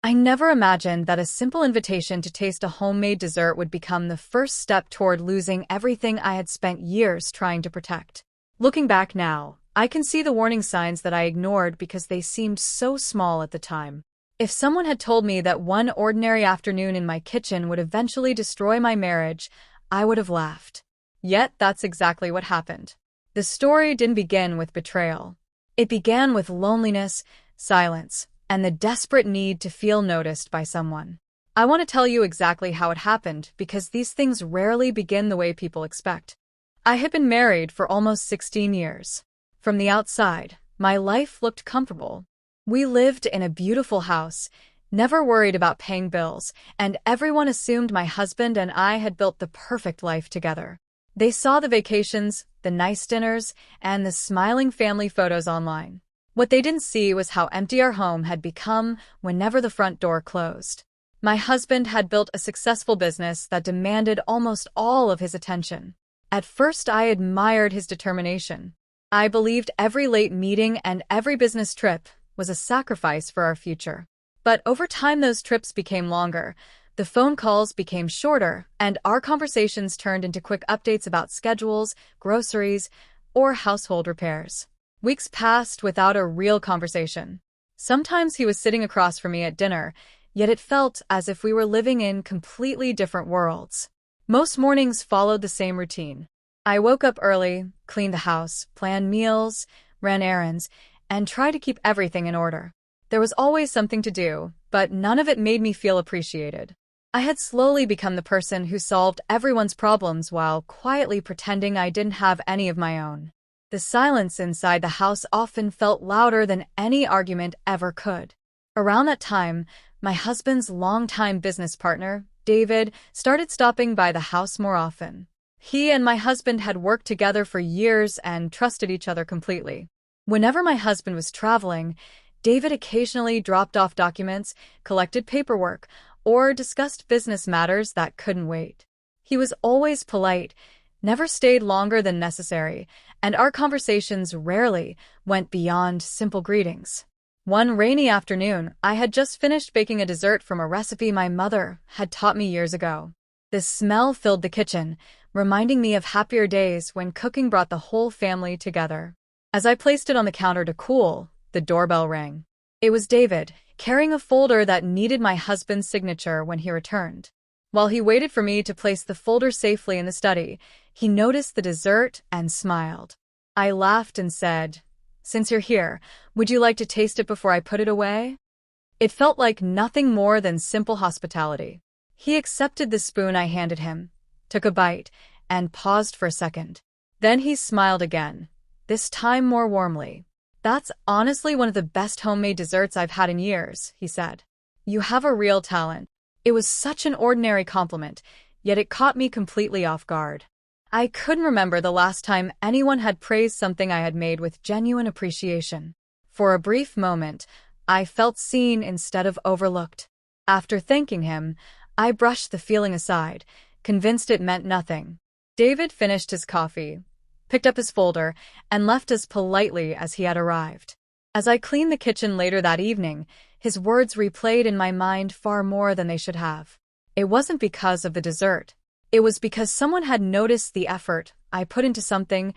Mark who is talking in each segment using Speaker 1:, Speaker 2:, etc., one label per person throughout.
Speaker 1: I never imagined that a simple invitation to taste a homemade dessert would become the first step toward losing everything I had spent years trying to protect. Looking back now, I can see the warning signs that I ignored because they seemed so small at the time. If someone had told me that one ordinary afternoon in my kitchen would eventually destroy my marriage, I would have laughed. Yet that's exactly what happened. The story didn't begin with betrayal. It began with loneliness, silence, and the desperate need to feel noticed by someone. I want to tell you exactly how it happened because these things rarely begin the way people expect. I had been married for almost 16 years. From the outside, my life looked comfortable. We lived in a beautiful house, never worried about paying bills, and everyone assumed my husband and I had built the perfect life together. They saw the vacations, the nice dinners, and the smiling family photos online. What they didn't see was how empty our home had become whenever the front door closed. My husband had built a successful business that demanded almost all of his attention. At first, I admired his determination. I believed every late meeting and every business trip was a sacrifice for our future. But over time, those trips became longer, the phone calls became shorter, and our conversations turned into quick updates about schedules, groceries, or household repairs. Weeks passed without a real conversation. Sometimes he was sitting across from me at dinner, yet it felt as if we were living in completely different worlds. Most mornings followed the same routine. I woke up early, cleaned the house, planned meals, ran errands, and tried to keep everything in order. There was always something to do, but none of it made me feel appreciated. I had slowly become the person who solved everyone's problems while quietly pretending I didn't have any of my own. The silence inside the house often felt louder than any argument ever could. Around that time, my husband's longtime business partner, David, started stopping by the house more often. He and my husband had worked together for years and trusted each other completely. Whenever my husband was traveling, David occasionally dropped off documents, collected paperwork, or discussed business matters that couldn't wait. He was always polite, never stayed longer than necessary, and our conversations rarely went beyond simple greetings. One rainy afternoon, I had just finished baking a dessert from a recipe my mother had taught me years ago. The smell filled the kitchen, reminding me of happier days when cooking brought the whole family together. As I placed it on the counter to cool, the doorbell rang. It was David, carrying a folder that needed my husband's signature when he returned. While he waited for me to place the folder safely in the study, he noticed the dessert and smiled. I laughed and said, "Since you're here, would you like to taste it before I put it away?" It felt like nothing more than simple hospitality. He accepted the spoon I handed him, took a bite, and paused for a second. Then he smiled again, this time more warmly. "That's honestly one of the best homemade desserts I've had in years," he said. "You have a real talent." It was such an ordinary compliment, yet it caught me completely off guard. I couldn't remember the last time anyone had praised something I had made with genuine appreciation. For a brief moment, I felt seen instead of overlooked. After thanking him, I brushed the feeling aside, convinced it meant nothing. David finished his coffee, picked up his folder, and left as politely as he had arrived. As I cleaned the kitchen later that evening, his words replayed in my mind far more than they should have. It wasn't because of the dessert. It was because someone had noticed the effort I put into something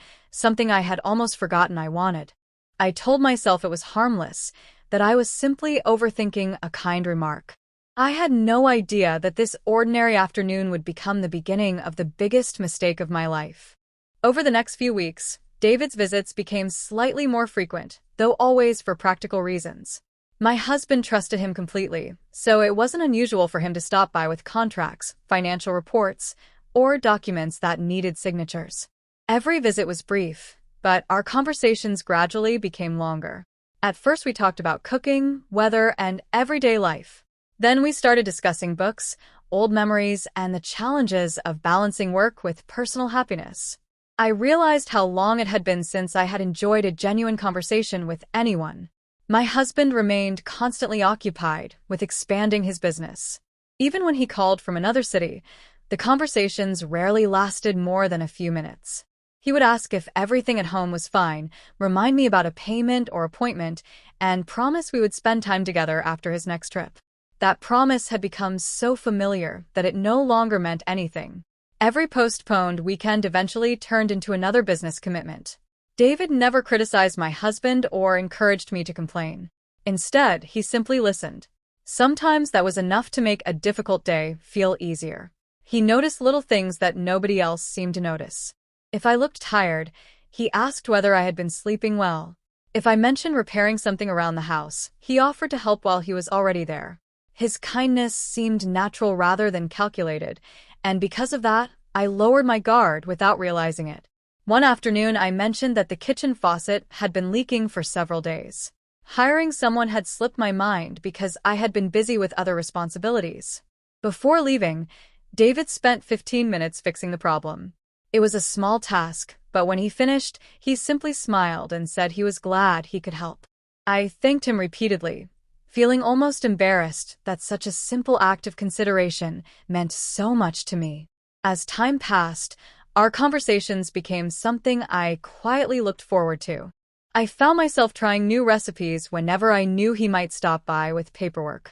Speaker 1: I had almost forgotten I wanted. I told myself it was harmless, that I was simply overthinking a kind remark. I had no idea that this ordinary afternoon would become the beginning of the biggest mistake of my life. Over the next few weeks, David's visits became slightly more frequent, though always for practical reasons. My husband trusted him completely, so it wasn't unusual for him to stop by with contracts, financial reports, or documents that needed signatures. Every visit was brief, but our conversations gradually became longer. At first we talked about cooking, weather, and everyday life. Then we started discussing books, old memories, and the challenges of balancing work with personal happiness. I realized how long it had been since I had enjoyed a genuine conversation with anyone. My husband remained constantly occupied with expanding his business. Even when he called from another city, the conversations rarely lasted more than a few minutes. He would ask if everything at home was fine, remind me about a payment or appointment, and promise we would spend time together after his next trip. That promise had become so familiar that it no longer meant anything. Every postponed weekend eventually turned into another business commitment. David never criticized my husband or encouraged me to complain. Instead, he simply listened. Sometimes that was enough to make a difficult day feel easier. He noticed little things that nobody else seemed to notice. If I looked tired, he asked whether I had been sleeping well. If I mentioned repairing something around the house, he offered to help while he was already there. His kindness seemed natural rather than calculated, and because of that, I lowered my guard without realizing it. One afternoon, I mentioned that the kitchen faucet had been leaking for several days. Hiring someone had slipped my mind because I had been busy with other responsibilities. Before leaving, David spent 15 minutes fixing the problem. It was a small task, but when he finished, he simply smiled and said he was glad he could help. I thanked him repeatedly, feeling almost embarrassed that such a simple act of consideration meant so much to me. As time passed, our conversations became something I quietly looked forward to. I found myself trying new recipes whenever I knew he might stop by with paperwork.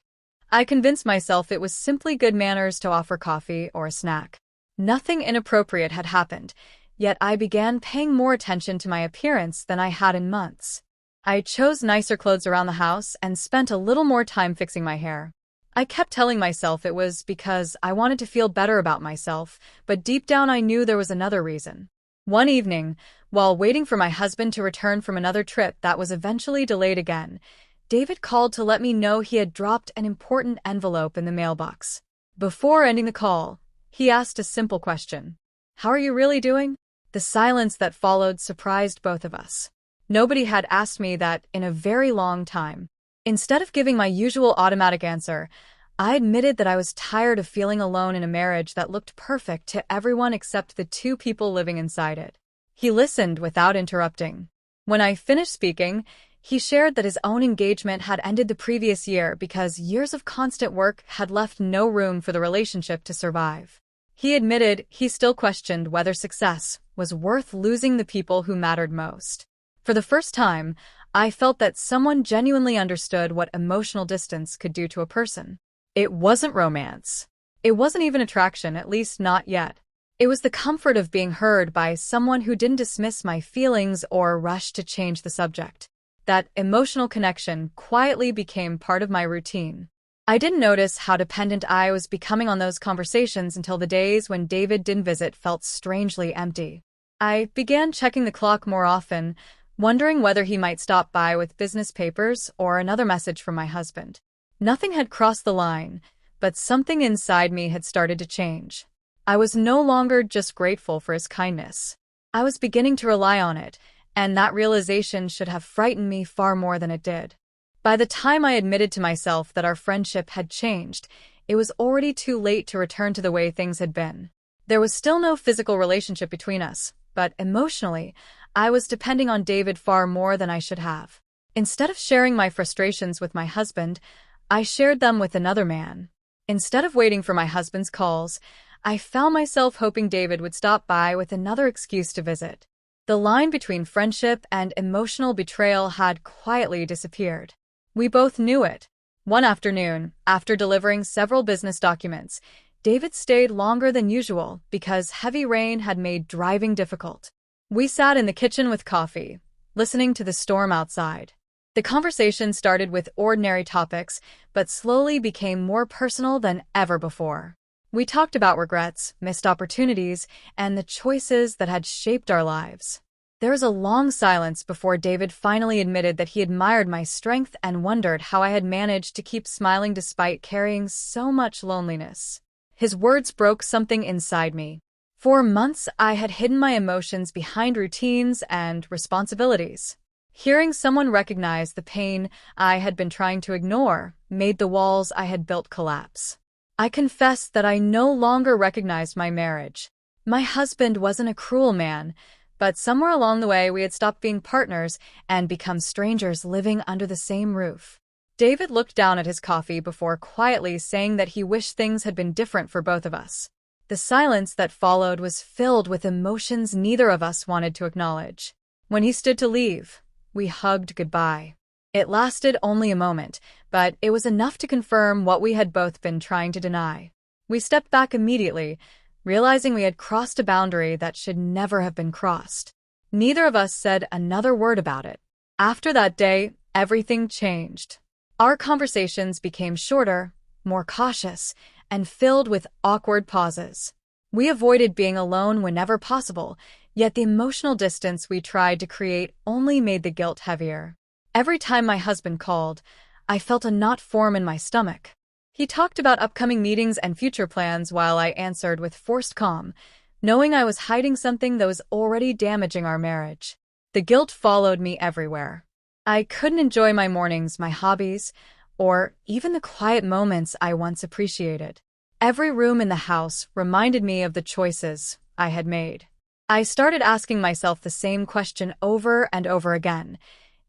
Speaker 1: I convinced myself it was simply good manners to offer coffee or a snack. Nothing inappropriate had happened, yet I began paying more attention to my appearance than I had in months. I chose nicer clothes around the house and spent a little more time fixing my hair. I kept telling myself it was because I wanted to feel better about myself, but deep down I knew there was another reason. One evening, while waiting for my husband to return from another trip that was eventually delayed again, David called to let me know he had dropped an important envelope in the mailbox. Before ending the call, he asked a simple question. "How are you really doing?" The silence that followed surprised both of us. Nobody had asked me that in a very long time. Instead of giving my usual automatic answer, I admitted that I was tired of feeling alone in a marriage that looked perfect to everyone except the two people living inside it. He listened without interrupting. When I finished speaking, he shared that his own engagement had ended the previous year because years of constant work had left no room for the relationship to survive. He admitted he still questioned whether success was worth losing the people who mattered most. For the first time, I felt that someone genuinely understood what emotional distance could do to a person. It wasn't romance. It wasn't even attraction, at least not yet. It was the comfort of being heard by someone who didn't dismiss my feelings or rush to change the subject. That emotional connection quietly became part of my routine. I didn't notice how dependent I was becoming on those conversations until the days when David didn't visit felt strangely empty. I began checking the clock more often, wondering whether he might stop by with business papers or another message from my husband. Nothing had crossed the line, but something inside me had started to change. I was no longer just grateful for his kindness. I was beginning to rely on it, and that realization should have frightened me far more than it did. By the time I admitted to myself that our friendship had changed, it was already too late to return to the way things had been. There was still no physical relationship between us, but emotionally, I was depending on David far more than I should have. Instead of sharing my frustrations with my husband, I shared them with another man. Instead of waiting for my husband's calls, I found myself hoping David would stop by with another excuse to visit. The line between friendship and emotional betrayal had quietly disappeared. We both knew it. One afternoon, after delivering several business documents, David stayed longer than usual because heavy rain had made driving difficult. We sat in the kitchen with coffee, listening to the storm outside. The conversation started with ordinary topics, but slowly became more personal than ever before. We talked about regrets, missed opportunities, and the choices that had shaped our lives. There was a long silence before David finally admitted that he admired my strength and wondered how I had managed to keep smiling despite carrying so much loneliness. His words broke something inside me. For months, I had hidden my emotions behind routines and responsibilities. Hearing someone recognize the pain I had been trying to ignore made the walls I had built collapse. I confessed that I no longer recognized my marriage. My husband wasn't a cruel man, but somewhere along the way we had stopped being partners and become strangers living under the same roof. David looked down at his coffee before quietly saying that he wished things had been different for both of us. The silence that followed was filled with emotions neither of us wanted to acknowledge. When he stood to leave, we hugged goodbye. It lasted only a moment, but it was enough to confirm what we had both been trying to deny. We stepped back immediately, realizing we had crossed a boundary that should never have been crossed. Neither of us said another word about it. After that day, everything changed. Our conversations became shorter, more cautious, and filled with awkward pauses. We avoided being alone whenever possible, yet the emotional distance we tried to create only made the guilt heavier. Every time my husband called, I felt a knot form in my stomach. He talked about upcoming meetings and future plans while I answered with forced calm, knowing I was hiding something that was already damaging our marriage. The guilt followed me everywhere. I couldn't enjoy my mornings, my hobbies, or even the quiet moments I once appreciated. Every room in the house reminded me of the choices I had made. I started asking myself the same question over and over again.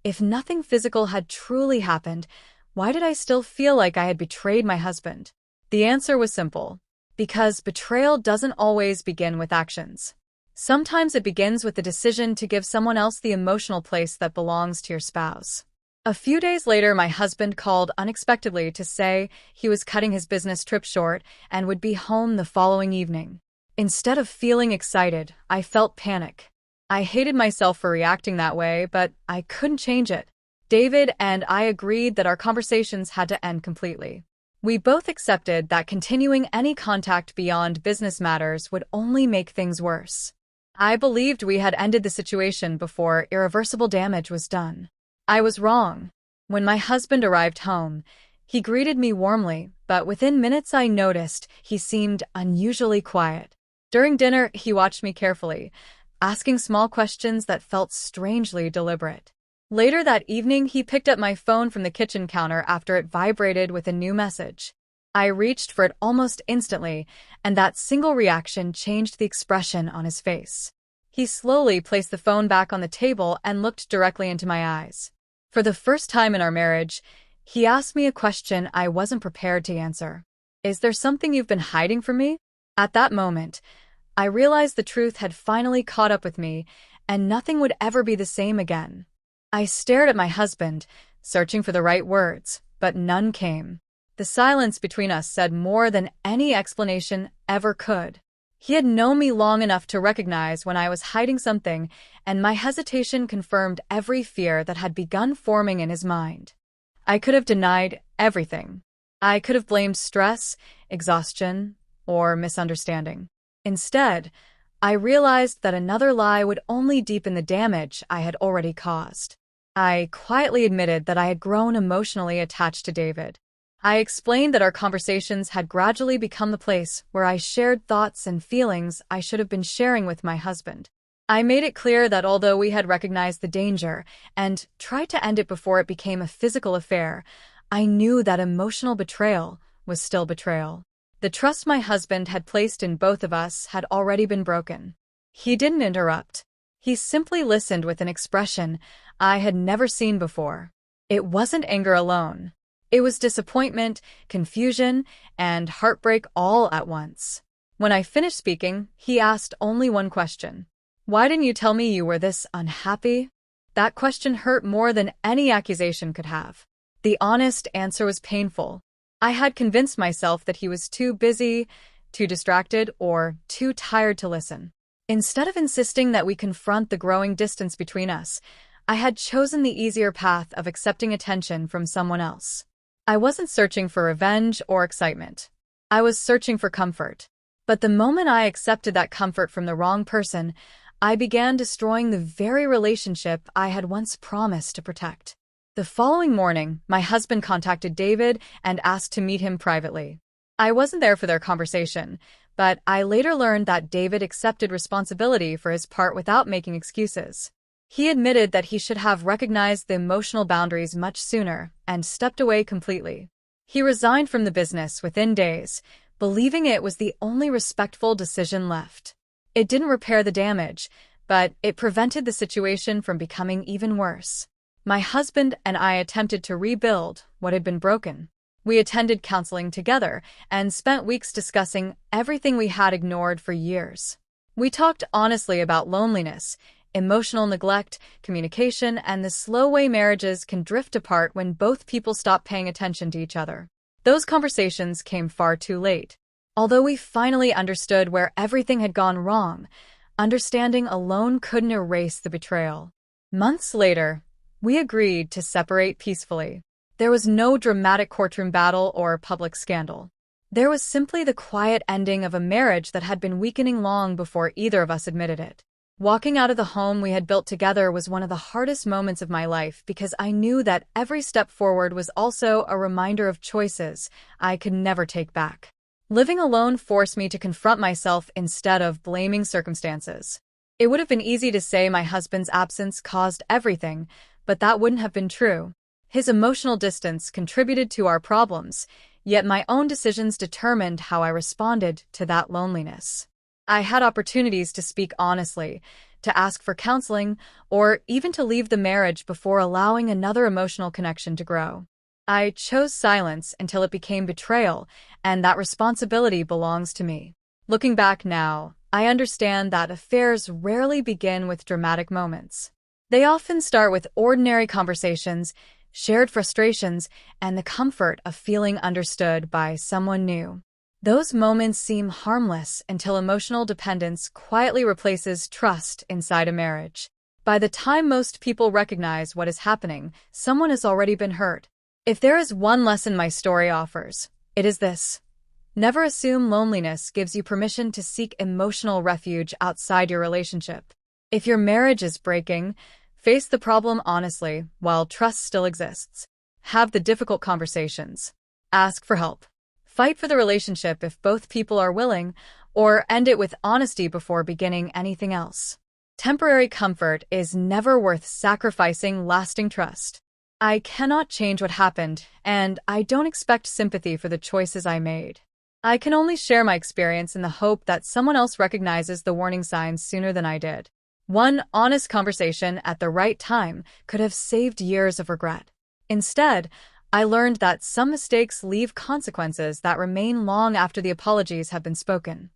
Speaker 1: If nothing physical had truly happened, why did I still feel like I had betrayed my husband? The answer was simple. Because betrayal doesn't always begin with actions. Sometimes it begins with the decision to give someone else the emotional place that belongs to your spouse. A few days later, my husband called unexpectedly to say he was cutting his business trip short and would be home the following evening. Instead of feeling excited, I felt panic. I hated myself for reacting that way, but I couldn't change it. David and I agreed that our conversations had to end completely. We both accepted that continuing any contact beyond business matters would only make things worse. I believed we had ended the situation before irreversible damage was done. I was wrong. When my husband arrived home, he greeted me warmly, but within minutes I noticed he seemed unusually quiet. During dinner, he watched me carefully, asking small questions that felt strangely deliberate. Later that evening, he picked up my phone from the kitchen counter after it vibrated with a new message. I reached for it almost instantly, and that single reaction changed the expression on his face. He slowly placed the phone back on the table and looked directly into my eyes. For the first time in our marriage, he asked me a question I wasn't prepared to answer. Is there something you've been hiding from me? At that moment, I realized the truth had finally caught up with me, and nothing would ever be the same again. I stared at my husband, searching for the right words, but none came. The silence between us said more than any explanation ever could. He had known me long enough to recognize when I was hiding something, and my hesitation confirmed every fear that had begun forming in his mind. I could have denied everything. I could have blamed stress, exhaustion, or misunderstanding. Instead, I realized that another lie would only deepen the damage I had already caused. I quietly admitted that I had grown emotionally attached to David. I explained that our conversations had gradually become the place where I shared thoughts and feelings I should have been sharing with my husband. I made it clear that although we had recognized the danger and tried to end it before it became a physical affair, I knew that emotional betrayal was still betrayal. The trust my husband had placed in both of us had already been broken. He didn't interrupt. He simply listened with an expression I had never seen before. It wasn't anger alone. It was disappointment, confusion, and heartbreak all at once. When I finished speaking, he asked only one question. Why didn't you tell me you were this unhappy? That question hurt more than any accusation could have. The honest answer was painful. I had convinced myself that he was too busy, too distracted, or too tired to listen. Instead of insisting that we confront the growing distance between us, I had chosen the easier path of accepting attention from someone else. I wasn't searching for revenge or excitement. I was searching for comfort. But the moment I accepted that comfort from the wrong person, I began destroying the very relationship I had once promised to protect. The following morning, my husband contacted David and asked to meet him privately. I wasn't there for their conversation, but I later learned that David accepted responsibility for his part without making excuses. He admitted that he should have recognized the emotional boundaries much sooner and stepped away completely. He resigned from the business within days, believing it was the only respectful decision left. It didn't repair the damage, but it prevented the situation from becoming even worse. My husband and I attempted to rebuild what had been broken. We attended counseling together and spent weeks discussing everything we had ignored for years. We talked honestly about loneliness, emotional neglect, communication, and the slow way marriages can drift apart when both people stop paying attention to each other. Those conversations came far too late. Although we finally understood where everything had gone wrong, understanding alone couldn't erase the betrayal. Months later, we agreed to separate peacefully. There was no dramatic courtroom battle or public scandal. There was simply the quiet ending of a marriage that had been weakening long before either of us admitted it. Walking out of the home we had built together was one of the hardest moments of my life because I knew that every step forward was also a reminder of choices I could never take back. Living alone forced me to confront myself instead of blaming circumstances. It would have been easy to say my husband's absence caused everything, but that wouldn't have been true. His emotional distance contributed to our problems, yet my own decisions determined how I responded to that loneliness. I had opportunities to speak honestly, to ask for counseling, or even to leave the marriage before allowing another emotional connection to grow. I chose silence until it became betrayal, and that responsibility belongs to me. Looking back now, I understand that affairs rarely begin with dramatic moments. They often start with ordinary conversations, shared frustrations, and the comfort of feeling understood by someone new. Those moments seem harmless until emotional dependence quietly replaces trust inside a marriage. By the time most people recognize what is happening, someone has already been hurt. If there is one lesson my story offers, it is this. Never assume loneliness gives you permission to seek emotional refuge outside your relationship. If your marriage is breaking, face the problem honestly while trust still exists. Have the difficult conversations. Ask for help. Fight for the relationship if both people are willing, or end it with honesty before beginning anything else. Temporary comfort is never worth sacrificing lasting trust. I cannot change what happened, and I don't expect sympathy for the choices I made. I can only share my experience in the hope that someone else recognizes the warning signs sooner than I did. One honest conversation at the right time could have saved years of regret. Instead, I learned that some mistakes leave consequences that remain long after the apologies have been spoken.